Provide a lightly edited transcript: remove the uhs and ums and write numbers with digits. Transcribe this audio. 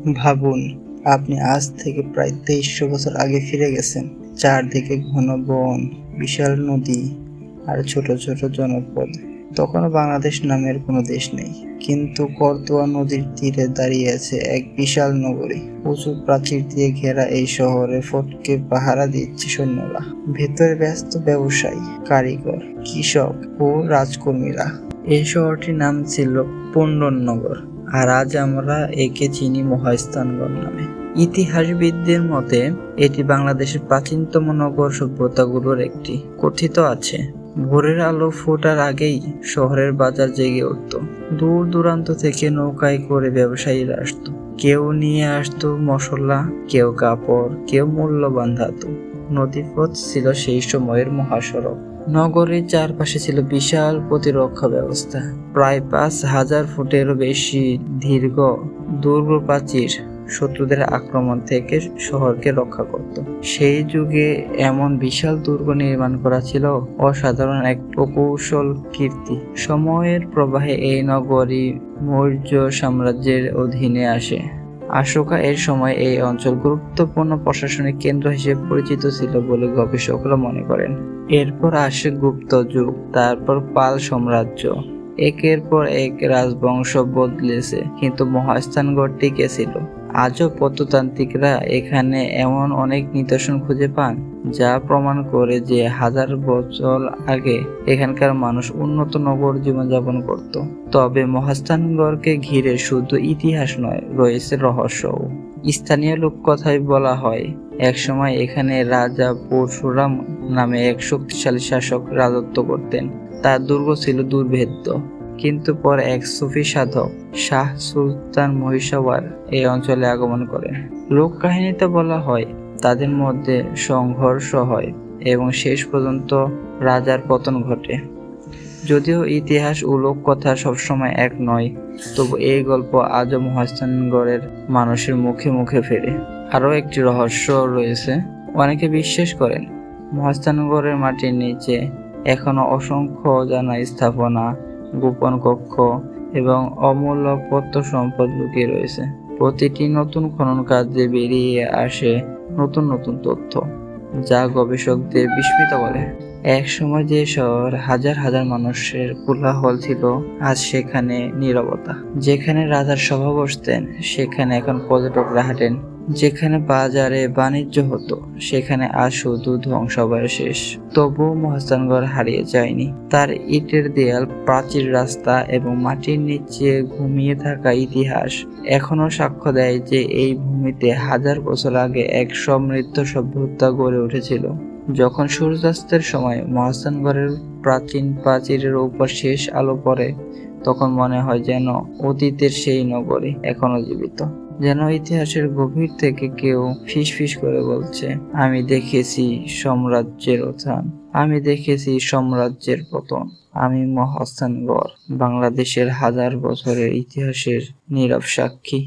ভাবুন, আপনি আজ থেকে প্রায় 2300 বছর আগে ফিরে গেছেন। চারদিকে ঘন বন, বিশাল নদী আর ছোট ছোট জনপদ। তখনও বাংলাদেশ নামের কোনো দেশ নেই, কিন্তু করতোয়া নদীর তীরে দাঁড়িয়ে আছে এক বিশাল নগরী। উঁচু প্রাচীর দিয়ে ঘেরা এই শহরে ফটকে পাহারা দিচ্ছে সৈন্যরা। ভেতরে ব্যস্ত ব্যবসায়ী, কারিগর, কৃষক ও রাজকর্মীরা। এই শহরটির নাম ছিল পুণ্ডননগর, আর আজ আমরা একে চিনি মহাস্থানগড় নামে। ইতিহাসবিদদের মতে এটি বাংলাদেশের প্রাচীনতম নগর সভ্যতাগুলোর একটি। কথিত আছে, ভোরের আলো ফোটার আগেই শহরের বাজার জেগে উঠত। দূর দূরান্ত থেকে নৌকায় করে ব্যবসায়ীরা আসতো। কেউ নিয়ে আসতো মশলা, কেউ কাপড়, কেউ মূল্যবান ধাতু। নদীপথ ছিল সেই সময়ের মহাসড়ক। নগরের চারপাশে ছিল বিশাল প্রতিরক্ষা ব্যবস্থা। প্রায় 5000 ফুটেরও বেশি দীর্ঘ দুর্গ প্রাচীর শত্রুদের আক্রমণ থেকে শহরকে রক্ষা করত। সেই যুগে এমন বিশাল দুর্গ নির্মাণ করা ছিল অসাধারণ এক প্রকৌশল কীর্তি। সময়ের প্রবাহে এই নগরী মৌর্য সাম্রাজ্যের অধীনে আসে। অশোকা এর সময় এই অঞ্চল গুরুত্বপূর্ণ প্রশাসনিক কেন্দ্র হিসেবে পরিচিত ছিল বলে গবেষকরা মনে করেন। এরপর আসে গুপ্ত যুগ, তারপর পাল সাম্রাজ্য। একের পর এক রাজবংশ বদলেছে, কিন্তু মহাস্থানগড় টিকে ছিল। আজও প্রত্নতাত্ত্বিকরা এখানে এমন অনেক নিদর্শন খুঁজে পান যা প্রমাণ করে যে হাজার বছর আগে এখানকার মানুষ উন্নত নগর জীবনযাপন করত। তবে মহাস্থানগড়কে ঘিরে শুধু ইতিহাস নয়, রয়েছে রহস্যও। স্থানীয় লোককথায় বলা হয়, একসময় এখানে রাজা পরশুরাম নামে এক শক্তিশালী শাসক রাজত্ব করতেন। তার দুর্গ ছিল দুর্ভেদ্য, কিন্তু পরে এক সুফি সাধক শাহ সুলতান মহিষাওয়ার এই অঞ্চলে আগমন করেন। লোককাহিনীতে বলা হয়, তাদের মধ্যে সংঘর্ষ হয় এবং শেষ পর্যন্ত রাজার পতন ঘটে। যদিও ইতিহাস ও লোককথা সবসময় এক নয়, তবু এই গল্প আজও মহাস্থানগড়ের মানুষের মুখে মুখে ফেরে। আরও একটি রহস্য রয়েছে। অনেকে বিশ্বাস করেন মহাস্থানগড়ের মাটির নিচে এখনো অসংখ্য অজানা স্থাপনা, গোপন কক্ষ এবং অমূল্য প্রত্ন সম্পদ লুকিয়ে রয়েছে। প্রতিটি নতুন খনন কাজে বেরিয়ে আসে নতুন নতুন তথ্য, যা গবেষকদের বিস্মিত করে। এক সময় যে শহর হাজার হাজার মানুষের কোলাহল ছিল, আজ সেখানে নীরবতা। যেখানে রাজার সভা বসতেন, সেখানে এখন পর্যটকরা হাঁটেন। যেখানে বাজারে বাণিজ্য হতো, সেখানে আজ শুধু ধ্বংসাবশেষ। তবুও মহাস্থানগড় হারিয়ে যায়নি। তার ইটের দেয়াল, প্রাচীর রাস্তা এবং মাটির নিচে ঘুমিয়ে থাকা ইতিহাস এখনো সাক্ষ্য দেয় যে এই ভূমিতে হাজার বছর আগে এক সমৃদ্ধ সভ্যতা গড়ে উঠেছিল। যখন সূর্যাস্তের সময় মহাস্থানগড়ের প্রাচীন প্রাচীরের উপর শেষ আলো পড়ে, তখন মনে হয় যেন অতীতের সেই নগরী এখনো জীবিত। যেন ইতিহাসের গভীর থেকে কেউ ফিসফিস করে বলছে, আমি দেখেছি সাম্রাজ্যের উত্থান, আমি দেখেছি সাম্রাজ্যের পতন, আমি মহাস্থানগড়, বাংলাদেশের হাজার বছরের ইতিহাসের নীরব সাক্ষী।